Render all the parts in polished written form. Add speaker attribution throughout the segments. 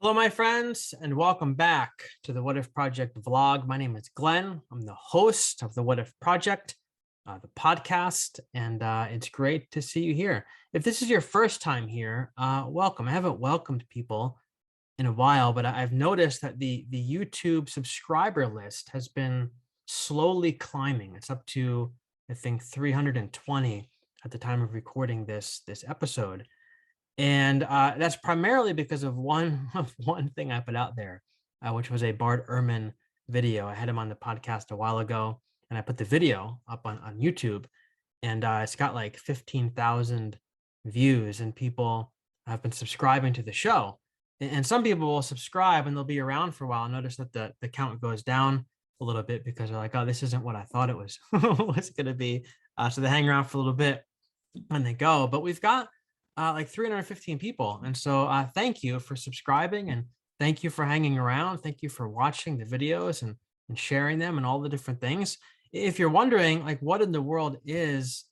Speaker 1: Hello, my friends, and welcome back to the What If Project vlog. My name is Glenn. I'm the host of the What If Project, the podcast, and it's great to see you here. If this is your first time here, welcome. I haven't welcomed people in a while, but I've noticed that the YouTube subscriber list has been slowly climbing. It's up to, I think, 320 at the time of recording this episode. And that's primarily because of one thing I put out there, which was a Bart Ehrman video. I had him on the podcast a while ago, and I put the video up on YouTube, and it's got like 15,000 views, and people have been subscribing to the show. And some people will subscribe and they'll be around for a while. Notice that the count goes down a little bit because they're like, oh, this isn't what I thought it was was going to be. So they hang around for a little bit and they go. But we've got like 315 people. And so thank you for subscribing, and thank you for hanging around. Thank you for watching the videos and sharing them and all the different things. If you're wondering, like, what in the world is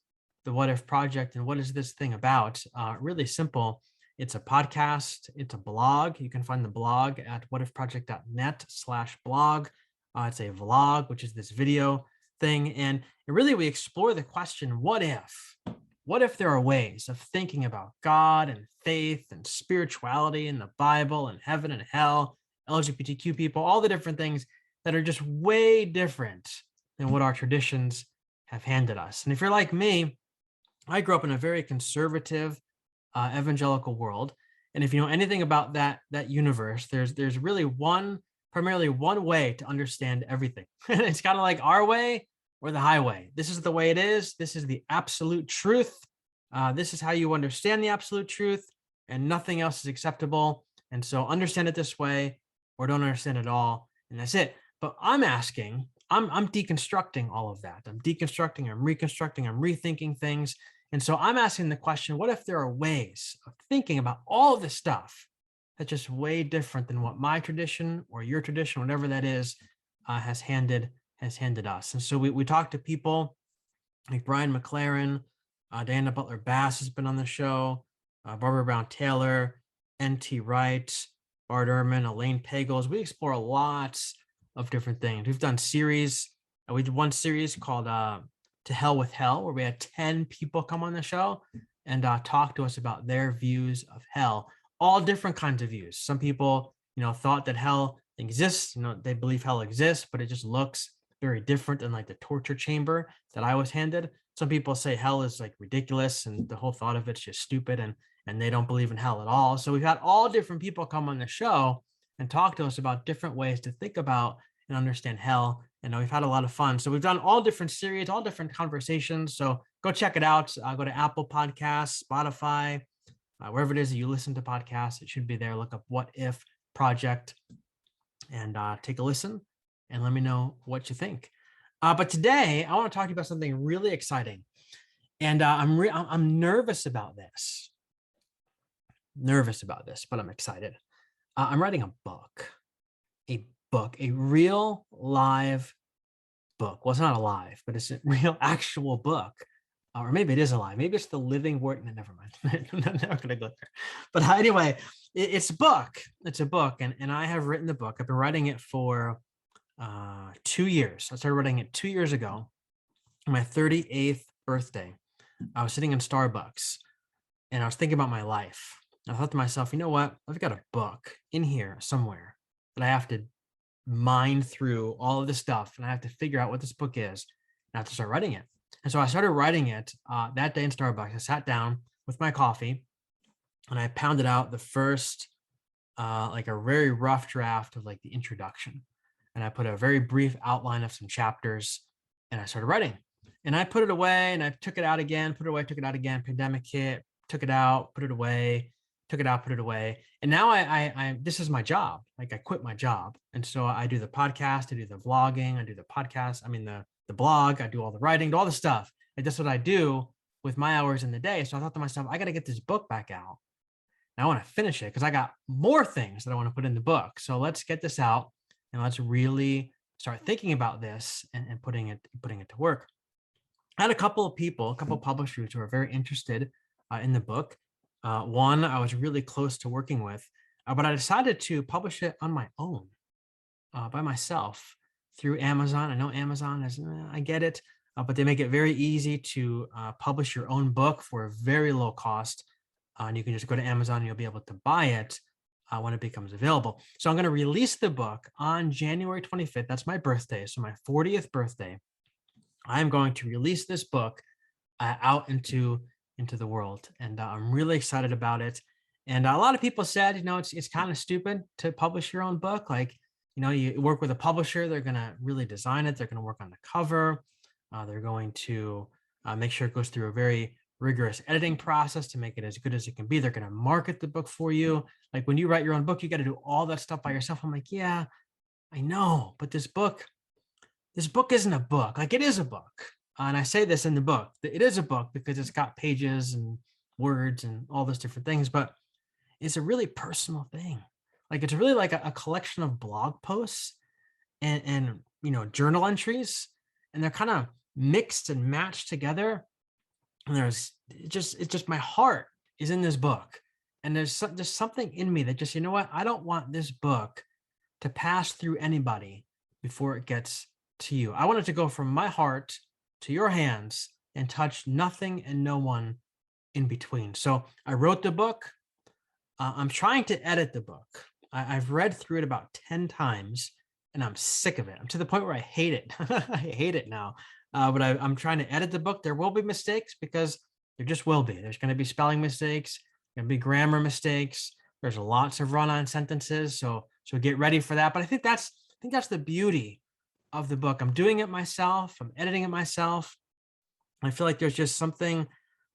Speaker 1: the What If Project and what is this thing about? Really simple. It's a podcast. It's a blog. You can find the blog at whatifproject.net/blog. It's a vlog, which is this video thing. And really, we explore the question, what if? What if there are ways of thinking about God and faith and spirituality and the Bible and heaven and hell, LGBTQ people, all the different things that are just way different than what our traditions have handed us? And if you're like me, I grew up in a very conservative evangelical world. And if you know anything about that universe, there's really primarily one way to understand everything. It's kind of like our way or the highway. This is the way it is. This is the absolute truth. This is how you understand the absolute truth, and nothing else is acceptable. And so understand it this way or don't understand it at all. And that's it. But I'm deconstructing all of that. I'm deconstructing, I'm reconstructing, I'm rethinking things. And so I'm asking the question, what if there are ways of thinking about all of this stuff that's just way different than what my tradition or your tradition, whatever that is, has handed us? And so we talk to people like Brian McLaren, Diana Butler Bass has been on the show, Barbara Brown Taylor, N.T. Wright, Bart Ehrman, Elaine Pagels. We explore lots of different things. We've done series. We did one series called To Hell with Hell, where we had 10 people come on the show and talk to us about their views of hell, all different kinds of views. Some people, thought that hell exists. They believe hell exists, but it just looks very different than like the torture chamber that I was handed. Some people say hell is like ridiculous and the whole thought of it's just stupid, and they don't believe in hell at all. So we've had all different people come on the show and talk to us about different ways to think about and understand hell. And we've had a lot of fun. So we've done all different series, all different conversations. So go check it out. Go to Apple Podcasts, Spotify, wherever it is that you listen to podcasts. It should be there. Look up What If Project and take a listen and let me know what you think. But today I want to talk to you about something really exciting. And I'm nervous about this. But I'm excited. I'm writing a book, a real live book. Well, it's not alive, but it's a real actual book. Or maybe it is alive. Maybe it's the living word. No, never mind. I'm not going to go there. But anyway, it's a book. It's a book. And I have written the book. I've been writing it for 2 years. I started writing it 2 years ago, my 38th birthday. I was sitting in Starbucks and I was thinking about my life. I thought to myself, you know what? I've got a book in here somewhere that I have to mine through all of this stuff, and I have to figure out what this book is. And I have to start writing it. And so I started writing it that day in Starbucks. I sat down with my coffee and I pounded out the first, like a very rough draft of like the introduction. And I put a very brief outline of some chapters and I started writing. And I put it away and I took it out again, put it away, took it out again. Pandemic hit, took it out, put it away, took it out, put it away. And now this is my job. Like, I quit my job. And so I do the podcast, I do the vlogging, I do the podcast. I mean, the blog, I do all the writing, all the stuff. And that's what I do with my hours in the day. So I thought to myself, I got to get this book back out. And I want to finish it because I got more things that I want to put in the book. So let's get this out and let's really start thinking about this and putting it to work. I had a couple of people, a couple of publishers who are very interested in the book. One I was really close to working with. but I decided to publish it on my own, by myself through Amazon. I know Amazon is, I get it, but they make it very easy to publish your own book for a very low cost. And you can just go to Amazon and you'll be able to buy it when it becomes available. So I'm going to release the book on January 25th. That's my birthday. So my 40th birthday. I'm going to release this book out into the world, and I'm really excited about it. And a lot of people said, it's kind of stupid to publish your own book. Like, you work with a publisher, they're going to really design it. They're going to work on the cover. They're going to make sure it goes through a very rigorous editing process to make it as good as it can be. They're going to market the book for you. Like when you write your own book, you got to do all that stuff by yourself. I'm like, yeah, I know, but this book isn't a book. Like, it is a book. And I say this in the book, that it is a book because it's got pages and words and all those different things, but it's a really personal thing. Like, it's really like a collection of blog posts and journal entries, and they're kind of mixed and matched together. And it's just my heart is in this book. And there's something in me that just, you know what? I don't want this book to pass through anybody before it gets to you. I want it to go from my heart to your hands and touch nothing and no one in between. So I wrote the book. I'm trying to edit the book. I've read through it about 10 times and I'm sick of it. I'm to the point where I hate it. I hate it now. But I'm trying to edit the book. There will be mistakes because there just will be. There's going to be spelling mistakes, going to be grammar mistakes. There's lots of run-on sentences. So get ready for that. But I think that's the beauty of the book. I'm doing it myself. I'm editing it myself. I feel like there's just something,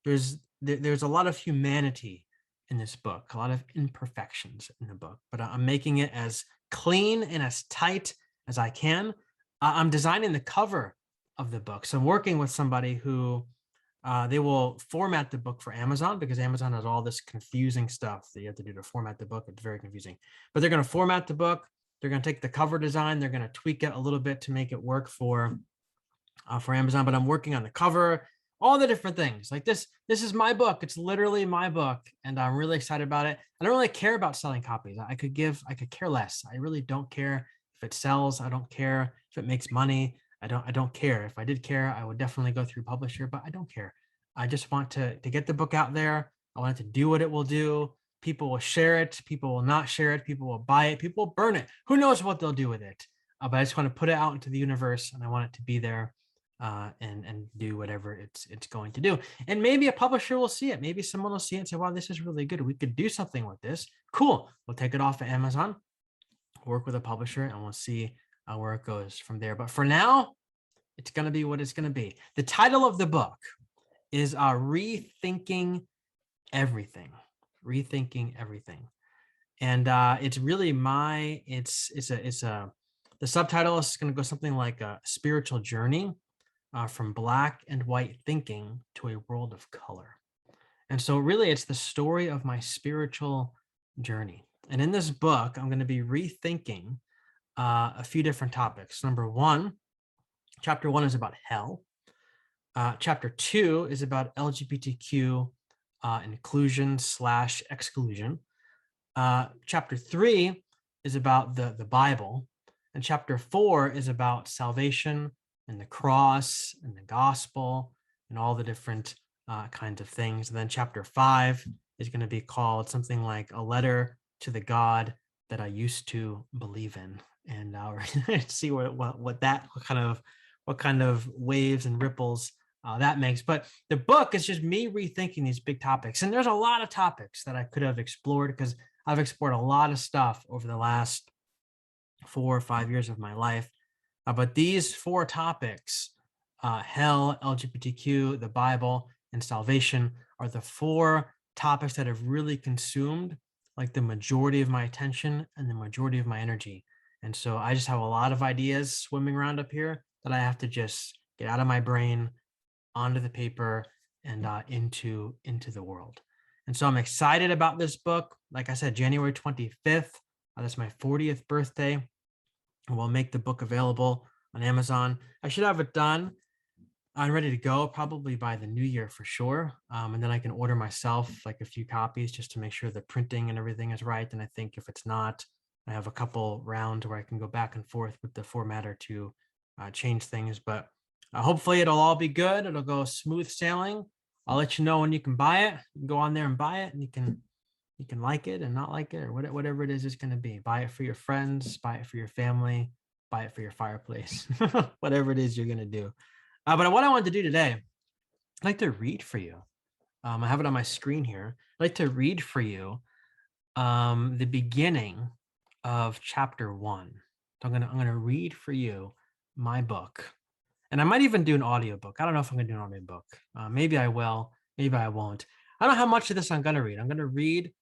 Speaker 1: there's a lot of humanity in this book, a lot of imperfections in the book, but I'm making it as clean and as tight as I can. I'm designing the cover of the book. So I'm working with somebody who they will format the book for Amazon, because Amazon has all this confusing stuff that you have to do to format the book. It's very confusing, but they're going to format the book. They're going to take the cover design. They're going to tweak it a little bit to make it work for Amazon, but I'm working on the cover, all the different things. Like this is my book. It's literally my book, and I'm really excited about it. I don't really care about selling copies. I could care less. I really don't care if it sells. I don't care if it makes money. I don't care. If I did care, I would definitely go through publisher, but I don't care. I just want to get the book out there. I want it to do what it will do. People will share it. People will not share it. People will buy it. People will burn it. Who knows what they'll do with it? But I just want to put it out into the universe, and I want it to be there and do whatever it's going to do. And maybe a publisher will see it. Maybe someone will see it and say, wow, this is really good. We could do something with this. Cool. We'll take it off of Amazon, work with a publisher, and we'll see where it goes from there. But for now, it's going to be what it's going to be. The title of the book is Rethinking Everything. Rethinking Everything. And it's really the subtitle is going to go something like a spiritual journey from black and white thinking to a world of color. And so really it's the story of my spiritual journey. And in this book, I'm going to be rethinking a few different topics. Number one, chapter 1 is about hell. Chapter 2 is about LGBTQ inclusion / exclusion. Chapter 3 is about the Bible. And chapter 4 is about salvation and the cross and the gospel and all the different kinds of things. And then chapter 5 is going to be called something like A Letter to the God That I Used to Believe in. And we're going to see what kind of waves and ripples that makes. But the book is just me rethinking these big topics. And there's a lot of topics that I could have explored, because I've explored a lot of stuff over the last 4 or 5 years of my life. But these 4 topics, hell, LGBTQ, the Bible, and salvation, are the 4 topics that have really consumed like the majority of my attention and the majority of my energy. And so I just have a lot of ideas swimming around up here that I have to just get out of my brain, onto the paper, and into the world. And so I'm excited about this book. Like I said, January 25th, that's my 40th birthday. We'll make the book available on Amazon. I should have it done I'm ready to go probably by the new year for sure. And then I can order myself like a few copies just to make sure the printing and everything is right. And I think if it's not, I have a couple rounds where I can go back and forth with the formatter to change things. But hopefully it'll all be good. It'll go smooth sailing. I'll let you know when you can buy it. You can go on there and buy it, and you can like it and not like it, or whatever it is it's going to be. Buy it for your friends, buy it for your family, buy it for your fireplace, whatever it is you're going to do. But what I wanted to do today, I'd like to read for you. I have it on my screen here. I'd like to read for you the beginning of chapter 1. So I'm gonna read for you my book, and I might even do an audiobook. I don't know if I'm gonna do an audiobook. Maybe I will. Maybe I won't. I don't know how much of this I'm gonna read. I'm gonna read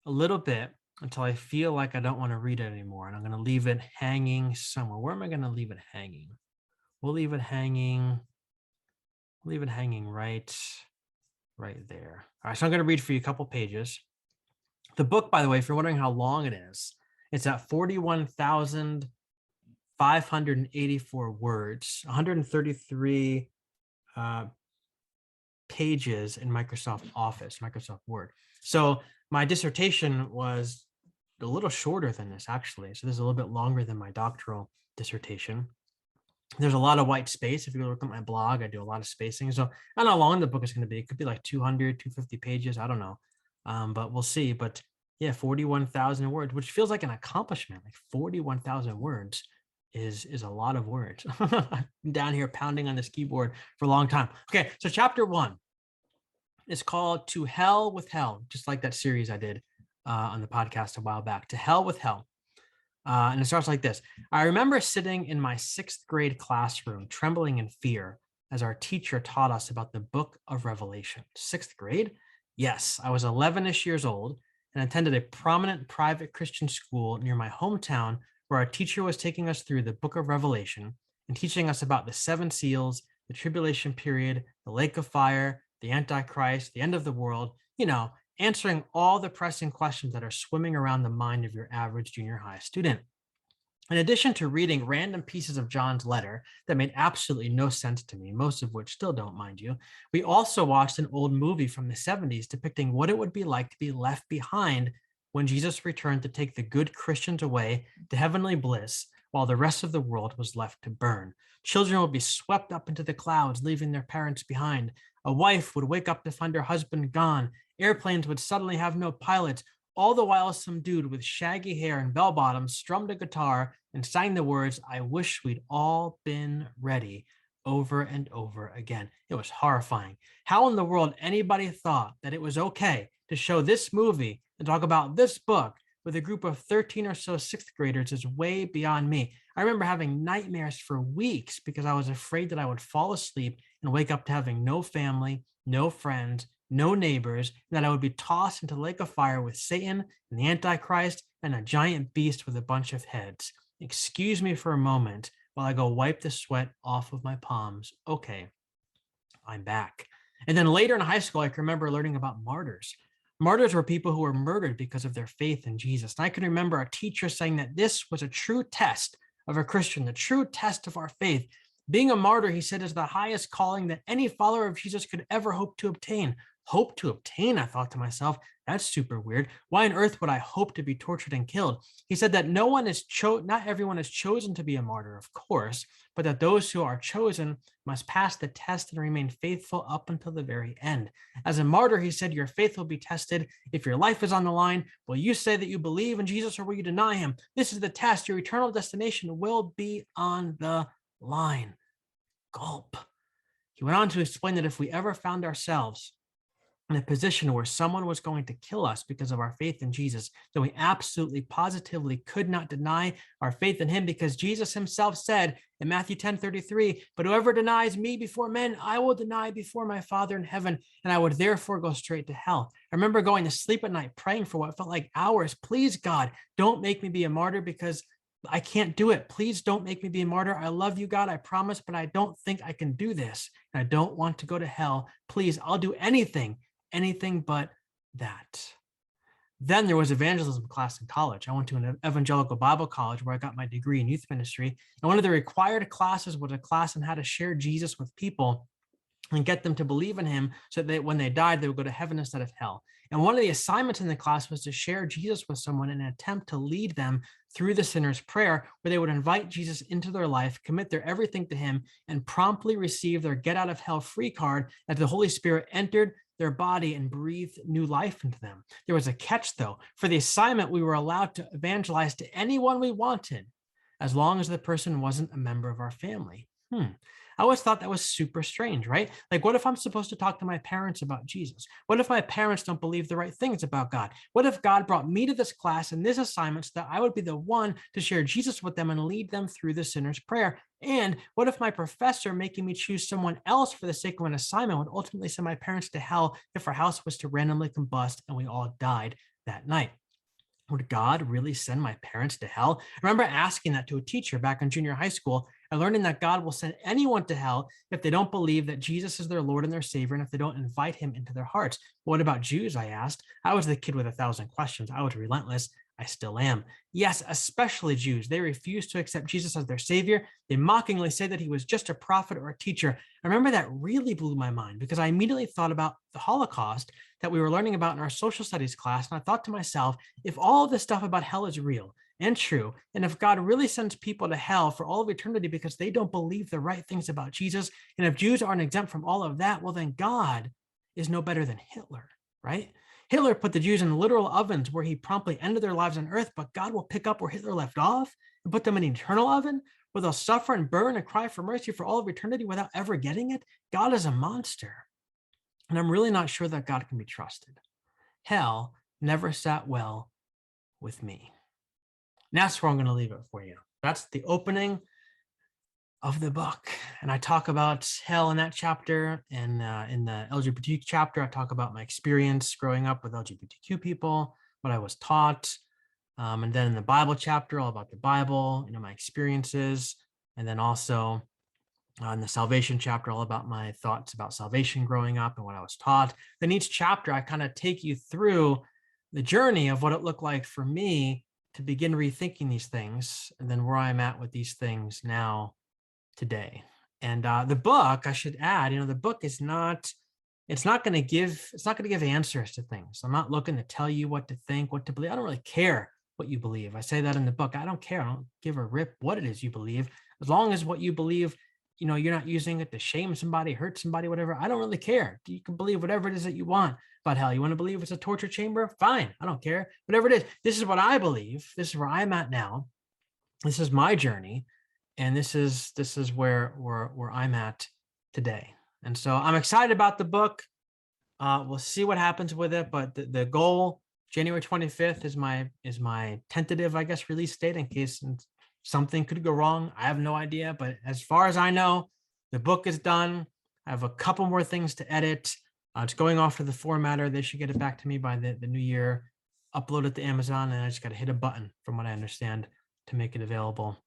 Speaker 1: a little bit until I feel like I don't want to read it anymore, and I'm gonna leave it hanging somewhere. Where am I gonna leave it hanging? We'll leave it hanging. Leave it hanging right there. All right, so I'm going to read for you a couple pages. The book, by the way, if you're wondering how long it is, it's at 41,584 words, 133 pages in Microsoft Office, Microsoft Word. So my dissertation was a little shorter than this, actually. So this is a little bit longer than my doctoral dissertation. There's a lot of white space. If you look at my blog, I do a lot of spacing. So I don't know how long the book is going to be. It could be like 200, 250 pages. I don't know. But we'll see. But yeah, 41,000 words, which feels like an accomplishment. Like 41,000 words is a lot of words. I'm down here pounding on this keyboard for a long time. Okay, so chapter 1 is called To Hell with Hell, just like that series I did on the podcast a while back. To Hell with Hell. And it starts like this. I remember sitting in my 6th grade classroom, trembling in fear as our teacher taught us about the book of Revelation. 6th grade? Yes, I was 11-ish years old and attended a prominent private Christian school near my hometown where our teacher was taking us through the book of Revelation and teaching us about the 7 seals, the tribulation period, the lake of fire, the Antichrist, the end of the world, answering all the pressing questions that are swimming around the mind of your average junior high student. In addition to reading random pieces of John's letter that made absolutely no sense to me, most of which still don't, mind you, we also watched an old movie from the 70s depicting what it would be like to be left behind when Jesus returned to take the good Christians away to heavenly bliss while the rest of the world was left to burn. Children would be swept up into the clouds, leaving their parents behind. A wife would wake up to find her husband gone. Airplanes would suddenly have no pilots. All the while, some dude with shaggy hair and bell bottoms strummed a guitar and sang the words, "I wish we'd all been ready," over and over again. It was horrifying. How in the world anybody thought that it was okay to show this movie and talk about this book with a group of 13 or so 6th graders is way beyond me. I remember having nightmares for weeks because I was afraid that I would fall asleep and wake up to having no family, no friends, no neighbors, and that I would be tossed into the lake of fire with Satan and the Antichrist and a giant beast with a bunch of heads. Excuse me for a moment while I go wipe the sweat off of my palms. Okay, I'm back. And then later in high school, I can remember learning about martyrs. Martyrs were people who were murdered because of their faith in Jesus. And I can remember a teacher saying that this was a true test of a Christian, the true test of our faith. Being a martyr, he said, is the highest calling that any follower of Jesus could ever hope to obtain. Hope to obtain, I thought to myself, that's super weird. Why on earth would I hope to be tortured and killed? He said that not everyone is chosen to be a martyr, of course, but that those who are chosen must pass the test and remain faithful up until the very end. As a martyr, he said, your faith will be tested. If your life is on the line, will you say that you believe in Jesus or will you deny him? This is the test. Your eternal destination will be on the line. Gulp. He went on to explain that if we ever found ourselves in a position where someone was going to kill us because of our faith in Jesus, then we absolutely positively could not deny our faith in him, because Jesus himself said in Matthew 10:33, but whoever denies me before men, I will deny before my Father in heaven, and I would therefore go straight to hell. I remember going to sleep at night praying for what felt like hours. Please, God, don't make me be a martyr because I can't do it. Please don't make me be a martyr. I love you, God, I promise, but I don't think I can do this. And I don't want to go to hell. Please, I'll do anything but that. Then there was evangelism class in college. I went to an evangelical Bible college where I got my degree in youth ministry. And one of the required classes was a class on how to share Jesus with people and get them to believe in him so that when they died, they would go to heaven instead of hell. And one of the assignments in the class was to share Jesus with someone in an attempt to lead them through the sinner's prayer, where they would invite Jesus into their life, commit their everything to him, and promptly receive their get out of hell free card as the Holy Spirit entered their body and breathed new life into them. There was a catch, though. For the assignment, we were allowed to evangelize to anyone we wanted, as long as the person wasn't a member of our family. I always thought that was super strange, right? Like, what if I'm supposed to talk to my parents about Jesus? What if my parents don't believe the right things about God? What if God brought me to this class and this assignment so that I would be the one to share Jesus with them and lead them through the sinner's prayer? And what if my professor making me choose someone else for the sake of an assignment would ultimately send my parents to hell if our house was to randomly combust and we all died that night? Would God really send my parents to hell? I remember asking that to a teacher back in junior high school and learning that God will send anyone to hell if they don't believe that Jesus is their Lord and their Savior, and if they don't invite him into their hearts. What about Jews? I asked. I was the kid with 1,000 questions. I was relentless. I still am. Yes, especially Jews. They refuse to accept Jesus as their Savior. They mockingly say that he was just a prophet or a teacher. I remember that really blew my mind because I immediately thought about the Holocaust that we were learning about in our social studies class. And I thought to myself, if all of this stuff about hell is real and true, and if God really sends people to hell for all of eternity because they don't believe the right things about Jesus, and if Jews aren't exempt from all of that, well, then God is no better than Hitler, right? Hitler put the Jews in literal ovens where he promptly ended their lives on earth, but God will pick up where Hitler left off and put them in an eternal oven where they'll suffer and burn and cry for mercy for all of eternity without ever getting it. God is a monster. And I'm really not sure that God can be trusted. Hell never sat well with me. And that's where I'm going to leave it for you. That's the opening of the book. And I talk about hell in that chapter. And in the LGBT chapter, I talk about my experience growing up with LGBTQ people, what I was taught. And then in the Bible chapter, all about the Bible, my experiences. And then also in the salvation chapter, all about my thoughts about salvation growing up and what I was taught. Then each chapter, I kind of take you through the journey of what it looked like for me to begin rethinking these things, and then where I'm at with these things now today. And the book, I should add, the book is not, it's not going to give answers to things. I'm not looking to tell you what to think, what to believe. I don't really care what you believe. I say that in the book. I don't care. I don't give a rip what it is you believe. As long as what you believe, you're not using it to shame somebody, hurt somebody, whatever. I don't really care. You can believe whatever it is that you want about hell. You want to believe it's a torture chamber? Fine. I don't care. Whatever it is. This is what I believe. This is where I'm at now. This is my journey. And this is where I'm at today. And so I'm excited about the book. We'll see what happens with it. But the goal, January 25th, is my tentative, I guess, release date in case something could go wrong. I have no idea. But as far as I know, the book is done. I have a couple more things to edit. It's going off to the formatter. They should get it back to me by the new year. Upload it to Amazon, and I just got to hit a button, from what I understand, to make it available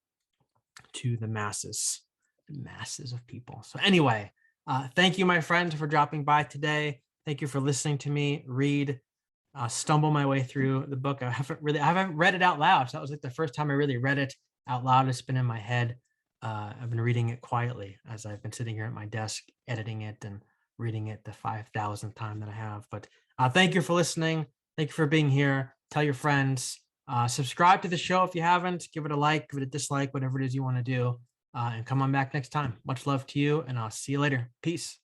Speaker 1: to the masses of people. So anyway, thank you, my friends, for dropping by today. Thank you for listening to me stumble my way through the book. I haven't read it out loud. So that was like the first time I really read it out loud. It's been in my head. I've been reading it quietly as I've been sitting here at my desk, editing it and reading it the 5,000th time that I have. But thank you for listening. Thank you for being here. Tell your friends. Subscribe to the show if you haven't. Give it a like, give it a dislike, whatever it is you want to do. And come on back next time. Much love to you, and I'll see you later. Peace.